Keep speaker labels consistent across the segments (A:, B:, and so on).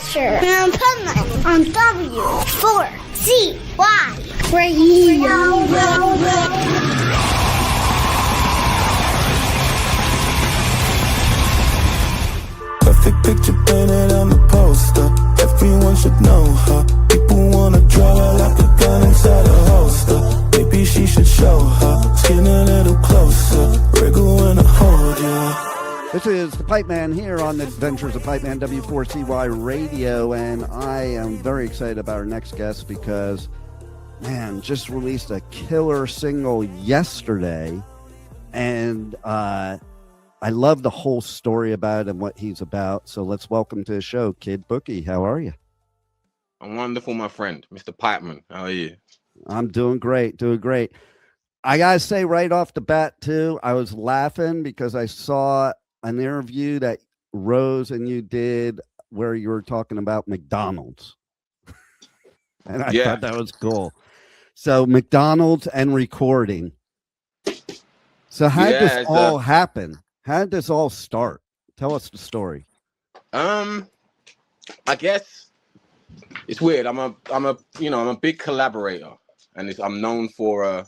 A: Asher and Pipeman on W4CY Radio.
B: Perfect picture painted on the poster. Everyone should know her. People wanna draw her like a gun inside a holster. Maybe she should show her skin a little closer. Wriggle when I hold you.
C: This is the Pipeman here on the Adventures of Pipeman W4CY Radio, and I am very excited about our next guest because, man, just released a killer single yesterday, and I love the whole story about it and what he's about. So let's welcome to the show, Kid Bookie. How are you?
D: I'm wonderful, my friend, Mr. Pipeman. How are you?
C: I'm doing great, I gotta say right off the bat, too, I was laughing because I saw an interview that Rose and you did where you were talking about McDonald's. And I thought that was cool. So McDonald's and recording. So how did this all happen? How did this all start? Tell us the story.
D: I guess it's weird. I'm a big collaborator, and I'm known for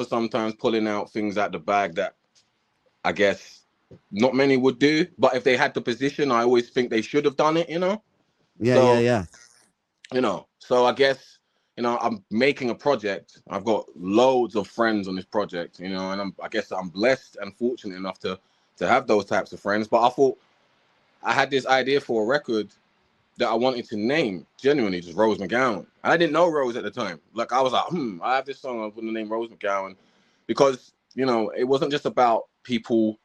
D: sometimes pulling out things out the bag that I guess not many would do. But if they had the position, I always think they should have done it.
C: Yeah.
D: So I guess I'm making a project. I've got loads of friends on this project. And I guess I'm blessed and fortunate enough to have those types of friends. But I thought I had this idea for a record that I wanted to name genuinely just Rose McGowan. And I didn't know Rose at the time. Like I was like, I have this song. I'm putting the name Rose McGowan because it wasn't just about people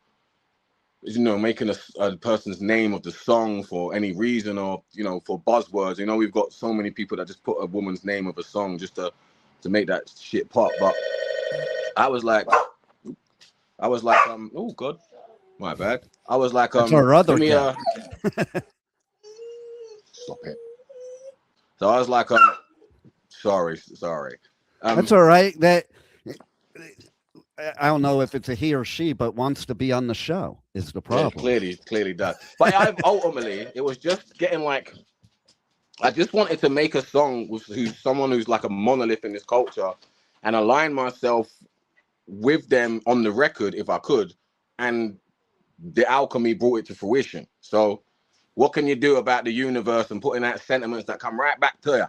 D: making a person's name of the song for any reason or for buzzwords. We've got so many people that just put a woman's name of a song just to make that shit pop. But I was like, oh God, my bad. I was like,
C: that's our other guy.
D: Stop it. So I was like, sorry.
C: That's all right. That I don't know if it's a he or she, but wants to be on the show is the problem.
D: Yeah, clearly does. But ultimately, it was just getting like, I just wanted to make a song with someone who's like a monolith in this culture and align myself with them on the record if I could. And the alchemy brought it to fruition. So what can you do about the universe and putting out sentiments that come right back to you?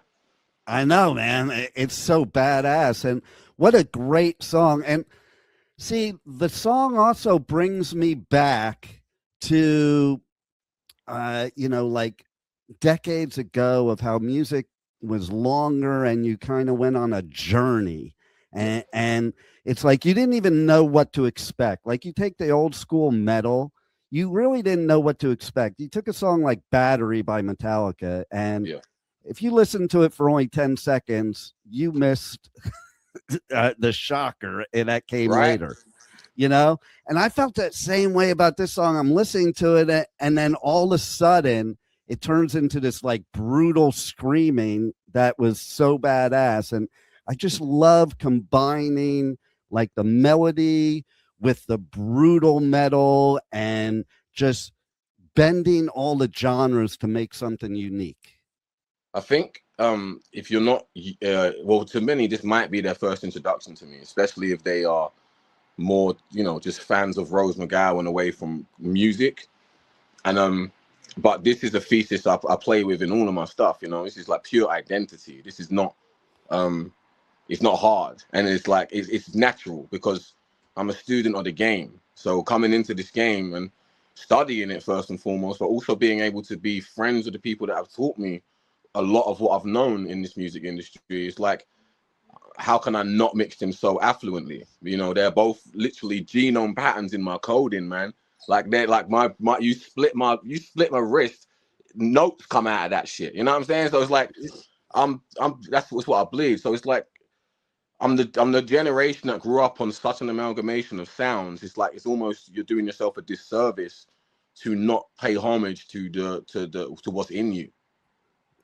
C: I know, man. It's so badass. And what a great song. And see, the song also brings me back to, like decades ago of how music was longer and you kind of went on a journey. And it's like you didn't even know what to expect. Like you take the old school metal, you really didn't know what to expect. You took a song like Battery by Metallica, and if you listen to it for only 10 seconds, you missed the shocker that came later, And I felt that same way about this song. I'm listening to it, and then all of a sudden, it turns into this like brutal screaming that was so badass. And I just love combining like the melody with the brutal metal and just bending all the genres to make something unique.
D: I think if you're not, to many, this might be their first introduction to me, especially if they are more, just fans of Rose McGowan away from music. And but this is a thesis I play with in all of my stuff. This is like pure identity. This is not, it's not hard, and it's like it's natural because I'm a student of the game. So coming into this game and studying it first and foremost, but also being able to be friends with the people that have taught me a lot of what I've known in this music industry. It's like, how can I not mix them so affluently? They're both literally genome patterns in my coding, man. Like they're like my you split my wrist, notes come out of that shit. You know what I'm saying? So it's like that's what I believe. So it's like I'm the generation that grew up on such an amalgamation of sounds. It's like it's almost you're doing yourself a disservice to not pay homage to what's in you.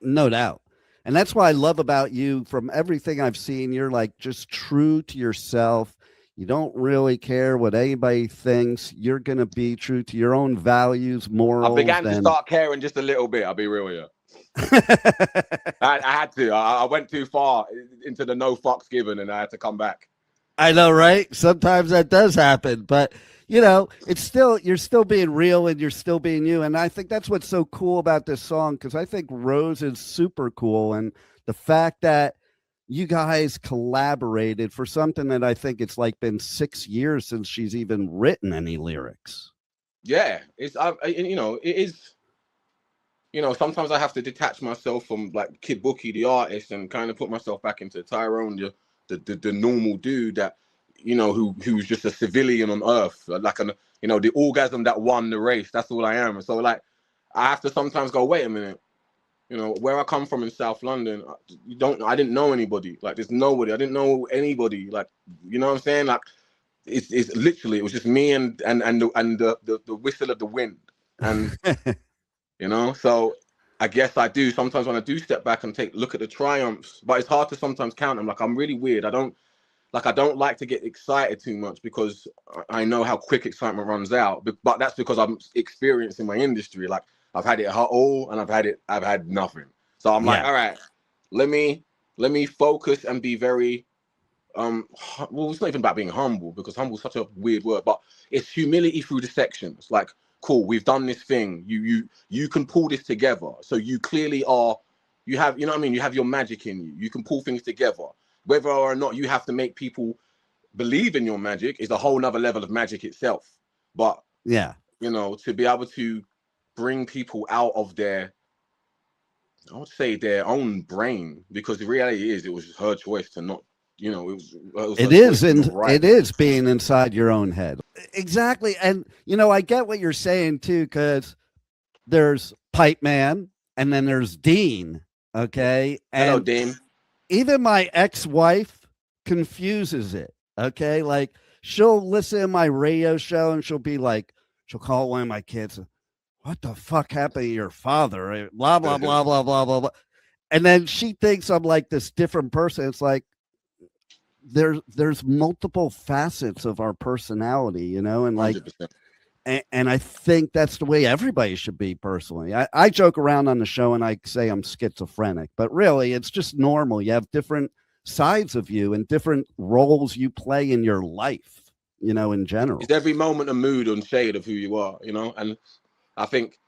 C: No doubt. And that's what I love about you. From everything I've seen, you're like just true to yourself. You don't really care what anybody thinks. You're going to be true to your own values, morals.
D: I began to start caring just a little bit. I'll be real with you. I had to. I went too far into the no fucks given, and I had to come back.
C: I know, right? Sometimes that does happen, but you know, it's still, you're still being real and you're still being you. And I think that's what's so cool about this song, because I think Rose is super cool. And the fact that you guys collaborated for something that I think it's like been 6 years since she's even written any lyrics.
D: Yeah, it's you know, it is. You know, sometimes I have to detach myself from like Kid Bookie, the artist, and kind of put myself back into Tyrone, the normal dude that, you know, who's just a civilian on earth, like an, you know, the orgasm that won the race. That's all I am. And so like, I have to sometimes go, wait a minute, you know, where I come from in South London, I didn't know anybody. Like, there's nobody. I didn't know anybody. Like, you know what I'm saying? Like, it's literally, it was just me and the whistle of the wind, and. You know, so I guess I do sometimes when I do step back and take a look at the triumphs, but it's hard to sometimes count them. Like, I'm really weird. I don't like to get excited too much, because I know how quick excitement runs out. But that's because I'm experiencing my industry. Like, I've had it all and I've had nothing. So I'm like, all right, let me focus and be very well, it's not even about being humble, because humble is such a weird word, but it's humility through the sections. Like, cool, we've done this thing. You can pull this together. So you clearly are, you have, you know what I mean? You have your magic in you. You can pull things together. Whether or not you have to make people believe in your magic is a whole nother level of magic itself. But
C: Yeah,
D: you know, to be able to bring people out of their, I would say, their own brain, because the reality is it was her choice to not, you know,
C: it is being inside your own head. Exactly. And, you know, I get what you're saying too, because there's Pipeman and then there's Dean. Okay. And
D: hello, Dean.
C: Even my ex-wife confuses it. Okay. Like, she'll listen to my radio show and she'll be like, she'll call one of my kids, what the fuck happened to your father? Blah, blah, blah, blah, blah, blah, blah. And then she thinks I'm like this different person. It's like, there's multiple facets of our personality, you know, and like, and I think that's the way everybody should be personally. I joke around on the show and I say I'm schizophrenic, but really it's just normal. You have different sides of you and different roles you play in your life, you know, in general.
D: It's every moment a mood and shade of who you are, you know, and I think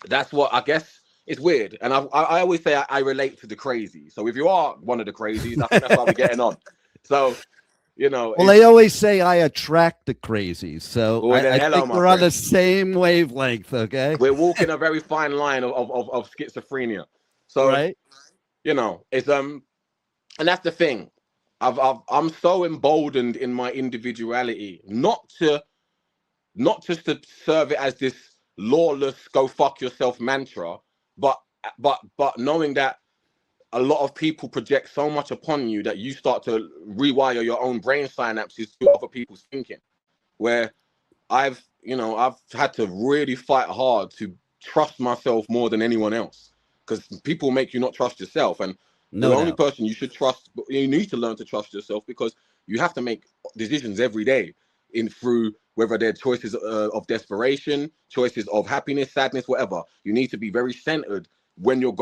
D: that's what, I guess, it's weird. And I always say I relate to the crazy. So if you are one of the crazies, I think that's why we're getting on. So, you know.
C: Well, they always say I attract the crazies. So
D: well,
C: I think we're on the same wavelength, okay?
D: We're walking a very fine line of schizophrenia. So,
C: right.
D: You know, it's and that's the thing. I'm so emboldened in my individuality, not just to serve it as this lawless go fuck yourself mantra, but knowing that a lot of people project so much upon you that you start to rewire your own brain synapses to other people's thinking. Where I've had to really fight hard to trust myself more than anyone else, because people make you not trust yourself. And the only person you should trust, you need to learn to trust yourself, because you have to make decisions every day through whether they're choices of desperation, choices of happiness, sadness, whatever. You need to be very centered when you're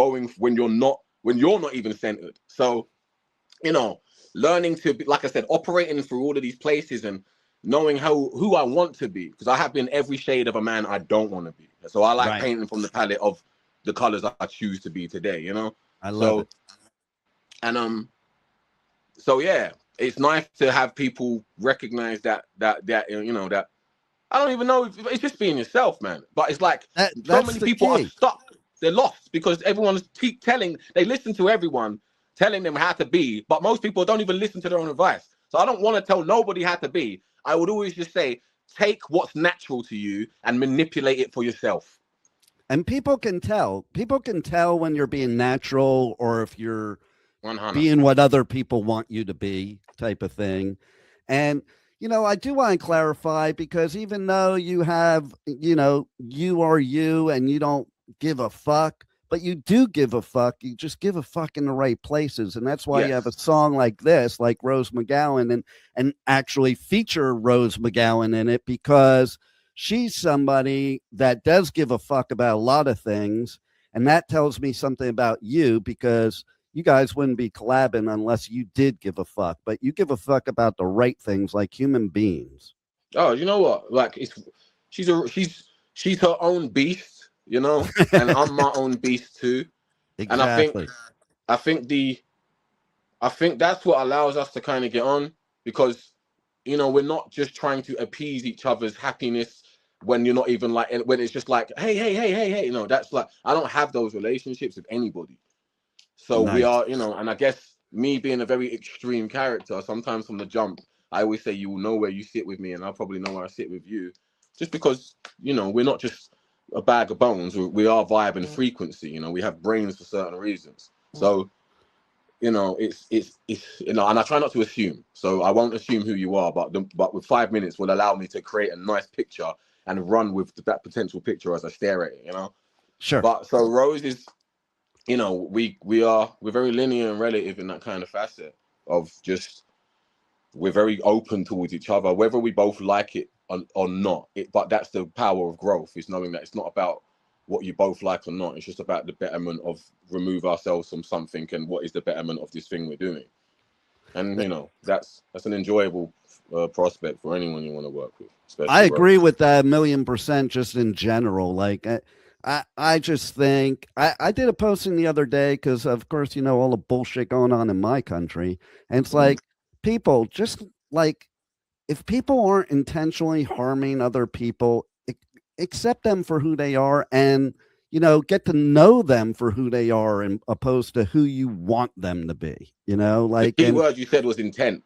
D: not even centered. So, you know, learning to be, like I said, operating through all of these places and knowing who I want to be, because I have been every shade of a man I don't want to be. So I like painting from the palette of the colors I choose to be today, you know?
C: I love it.
D: And so yeah, it's nice to have people recognize that you know, that I don't even know if it's just being yourself, man. But it's like so many people are stuck. They're lost because everyone's they listen to everyone telling them how to be, but most people don't even listen to their own advice. So I don't want to tell nobody how to be. I would always just say, take what's natural to you and manipulate it for yourself.
C: And people can tell when you're being natural or if you're
D: 100. Being
C: what other people want you to be, type of thing. And, you know, I do want to clarify, because even though you have, you know, you are you and you don't give a fuck, but you do give a fuck. You just give a fuck in the right places. And that's why you have a song like this, like Rose McGowan, and actually feature Rose McGowan in it, because she's somebody that does give a fuck about a lot of things. And that tells me something about you, because you guys wouldn't be collabing unless you did give a fuck. But you give a fuck about the right things, like human beings.
D: Oh, you know what? Like, she's her own beast, you know, and I'm my own beast too. And
C: Exactly.
D: I think that's what allows us to kind of get on, because, you know, we're not just trying to appease each other's happiness when you're not even like, when it's just like, hey, you know, that's like, I don't have those relationships with anybody. So we
C: Nice.
D: are, you know, and I guess me being a very extreme character, sometimes from the jump, I always say you will know where you sit with me, and I'll probably know where I sit with you, just because, you know, we're not just a bag of bones. We are vibe and frequency. You know, we have brains for certain reasons. So, you know, it's you know, and I try not to assume. So I won't assume who you are, but with 5 minutes will allow me to create a nice picture and run with that potential picture as I stare at it. You know.
C: Sure.
D: But so Rose is, you know, we're very linear and relative in that kind of facet of just, we're very open towards each other, whether we both like it or not. But that's the power of growth, is knowing that it's not about what you both like or not. It's just about the betterment of remove ourselves from something, and what is the betterment of this thing we're doing. And, you know, that's an enjoyable prospect for anyone you want to work with. Especially
C: I agree
D: Rose.
C: with that 1,000,000%. Just in general, like I just think I did a posting the other day, because of course, you know, all the bullshit going on in my country, and it's like, people just like, if people aren't intentionally harming other people, accept them for who they are, and, you know, get to know them for who they are, and opposed to who you want them to be, you know,
D: The
C: like,
D: key
C: and
D: word you said was intent.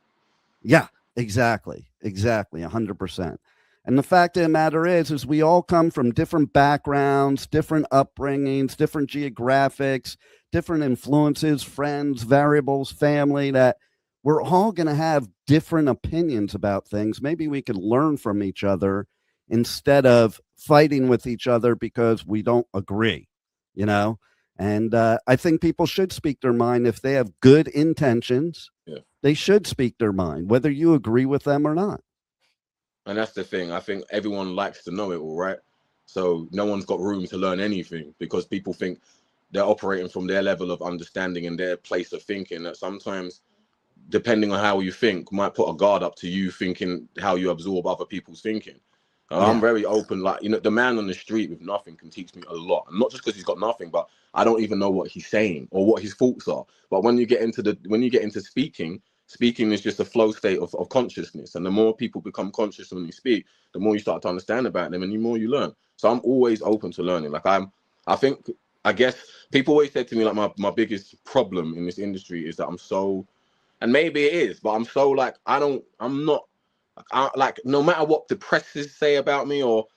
C: yeah, exactly, 100%. And the fact of the matter is we all come from different backgrounds, different upbringings, different geographics, different influences, friends, variables, family, that we're all going to have different opinions about things. Maybe we could learn from each other instead of fighting with each other because we don't agree, you know? And I think people should speak their mind if they have good intentions.
D: Yeah.
C: They should speak their mind, whether you agree with them or not.
D: And that's the thing. I think everyone likes to know it all, right? So no one's got room to learn anything, because people think they're operating from their level of understanding and their place of thinking, that sometimes, depending on how you think, might put a guard up to you thinking how you absorb other people's thinking. I'm very open. Like, you know, the man on the street with nothing can teach me a lot. And not just because he's got nothing, but I don't even know what he's saying or what his thoughts are. But when you get into speaking is just a flow state of consciousness. And the more people become conscious when you speak, the more you start to understand about them, and the more you learn. So I'm always open to learning. Like, I guess people always said to me, like, my biggest problem in this industry is that I'm so, and maybe it is, but I'm so, like, like, no matter what the presses say about me, or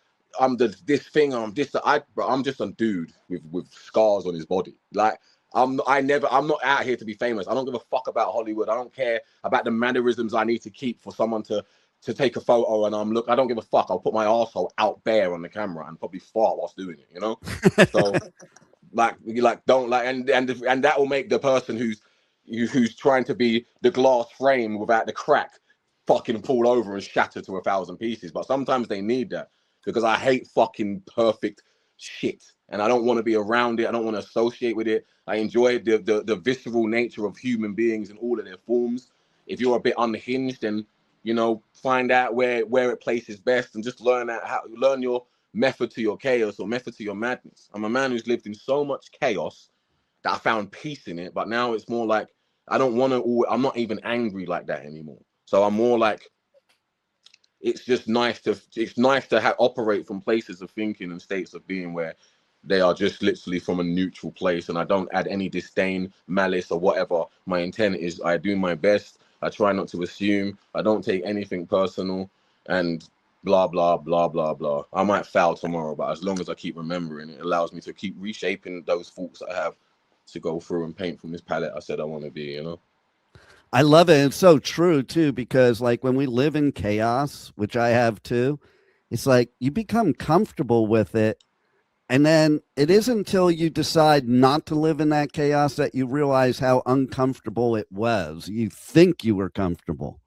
D: I'm this thing, I'm just a dude with scars on his body. Like, I'm not out here to be famous. I don't give a fuck about Hollywood. I don't care about the mannerisms I need to keep for someone to take a photo, and I don't give a fuck. I'll put my arsehole out bare on the camera and probably fart whilst doing it, you know? So don't like, and that will make the person who's trying to be the glass frame without the crack fucking fall over and shatter to 1,000 pieces. But sometimes they need that, because I hate fucking perfect shit, and I don't want to be around it. I don't want to associate with it. I enjoy the visceral nature of human beings in all of their forms. If you're a bit unhinged, then, you know, find out where it places best, and just learn your method to your chaos, or method to your madness. I'm a man who's lived in so much chaos that I found peace in it, but now it's more like, I'm not even angry like that anymore. So I'm more like, it's nice to operate from places of thinking and states of being where they are just literally from a neutral place, and I don't add any disdain, malice, or whatever my intent is. I do my best. I try not to assume. I don't take anything personal, and blah blah blah blah blah. I might foul tomorrow, but as long as I keep remembering, it allows me to keep reshaping those thoughts that I have to go through and paint from this palette I said I want to be, you know?
C: I love it. It's so true too, because like when we live in chaos, which I have too, it's like you become comfortable with it. And then it isn't until you decide not to live in that chaos that you realize how uncomfortable it was. You think you were comfortable.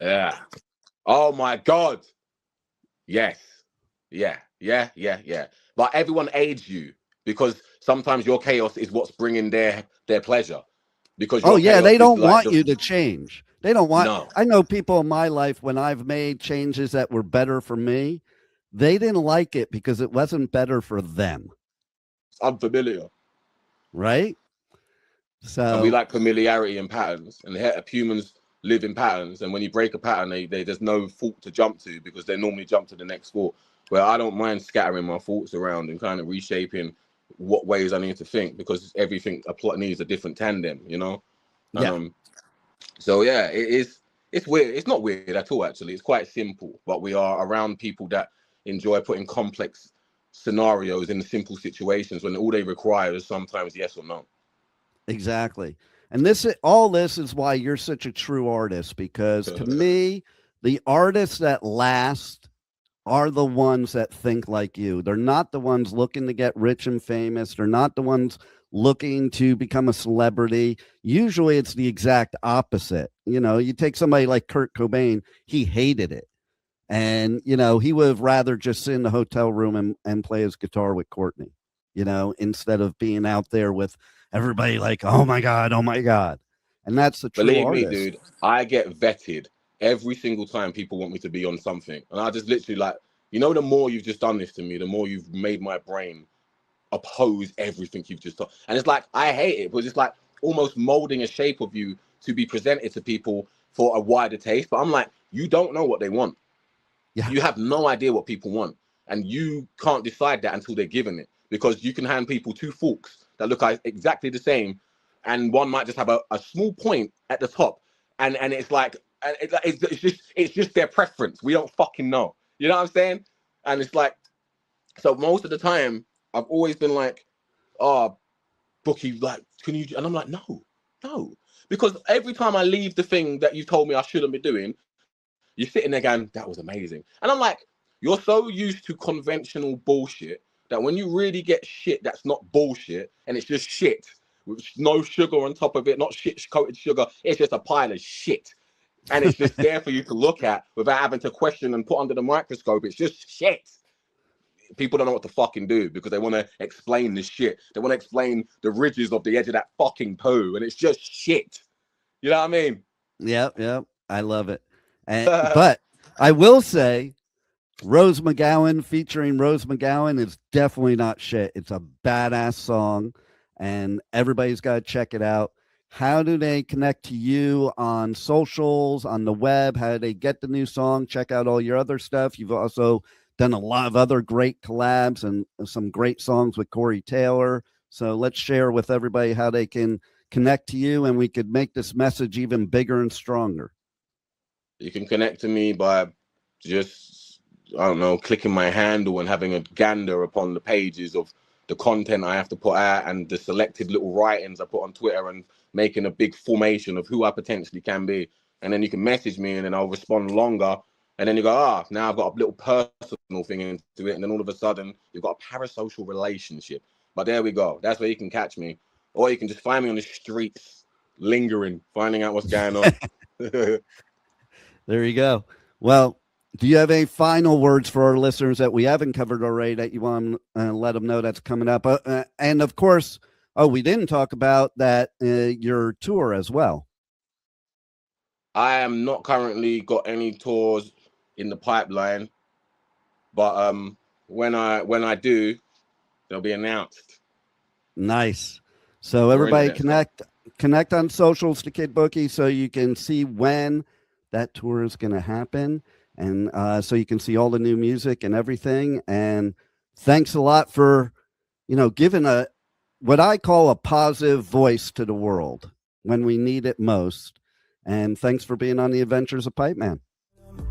D: Yeah. Oh my God. Yes. Yeah. But everyone aids you, because sometimes your chaos is what's bringing their pleasure. Because
C: oh yeah, they don't
D: like
C: want you to change. They don't want.
D: No.
C: I know people in my life when I've made changes that were better for me, they didn't like it because it wasn't better for them.
D: It's unfamiliar,
C: right? So
D: and we like familiarity and patterns, and humans live in patterns. And when you break a pattern, there's no fault to jump to because they normally jump to the next thought. Where I don't mind scattering my thoughts around and kind of reshaping what ways I need to think, because everything a plot needs a different tandem, you know.
C: Yeah.
D: So yeah, it's weird. It's not weird at all, actually. It's quite simple, but we are around people that enjoy putting complex scenarios in the simple situations when all they require is sometimes yes or no.
C: Exactly. And all this is why you're such a true artist, because to me, the artists that last are the ones that think like you. They're not the ones looking to get rich and famous. They're not the ones looking to become a celebrity. Usually it's the exact opposite. You know, you take somebody like Kurt Cobain, he hated it. And, you know, he would have rather just sit in the hotel room and play his guitar with Courtney, you know, instead of being out there with everybody like, oh my God. And that's the true
D: Believe
C: artist.
D: me, dude, I get vetted every single time people want me to be on something. And I just literally like, you know, the more you've just done this to me, the more you've made my brain oppose everything you've just done. And it's like, I hate it, because it's like almost molding a shape of you to be presented to people for a wider taste. But I'm like, you don't know what they want.
C: Yeah.
D: You have no idea what people want. And you can't decide that until they're given it, because you can hand people two forks that look exactly the same. And one might just have a small point at the top. And it's like, it's just their preference. We don't fucking know. You know what I'm saying? And it's like, so most of the time, I've always been like, oh, Bookie, like, can you? And I'm like, no. Because every time I leave the thing that you told me I shouldn't be doing, you're sitting there going, that was amazing. And I'm like, you're so used to conventional bullshit that when you really get shit that's not bullshit, and it's just shit with no sugar on top of it, not shit-coated sugar, it's just a pile of shit. And it's just there for you to look at without having to question and put under the microscope. It's just shit. People don't know what to fucking do because they want to explain this shit. They want to explain the ridges of the edge of that fucking poo, and it's just shit. You know what I mean?
C: Yep. I love it. But I will say, Rose McGowan featuring Rose McGowan is definitely not shit. It's a badass song, and everybody's got to check it out. How do they connect to you on socials, on the web? How do they get the new song? Check out all your other stuff. You've also done a lot of other great collabs and some great songs with Corey Taylor. So let's share with everybody how they can connect to you, and we could make this message even bigger and stronger.
D: You can connect to me by just, I don't know, clicking my handle and having a gander upon the pages of the content I have to put out and the selected little writings I put on Twitter, and making a big formation of who I potentially can be. And then you can message me, and then I'll respond longer. And then you go, now I've got a little personal thing into it. And then all of a sudden, you've got a parasocial relationship. But there we go. That's where you can catch me. Or you can just find me on the streets, lingering, finding out what's going on.
C: There you go. Well, do you have any final words for our listeners that we haven't covered already that you want to let them know that's coming up? And of course, we didn't talk about that, your tour as well.
D: I am not currently got any tours in the pipeline, but when I do, they'll be announced.
C: Nice. So everybody connect on socials to Kid Bookie so you can see when that tour is going to happen, and so you can see all the new music and everything. And thanks a lot for, giving what I call a positive voice to the world when we need it most. And thanks for being on the Adventures of Pipeman.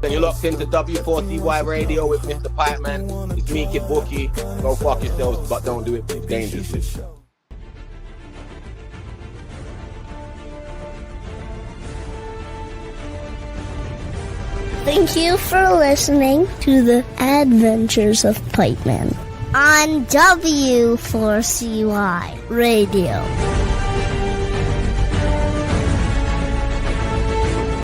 D: Then you're locked into W4CY Radio with Mr. Pipeman. It's me, Kid Bookie. Go fuck yourselves, but don't do it dangerously.
A: Thank you for listening to the Adventures of Pipeman on W4CY Radio.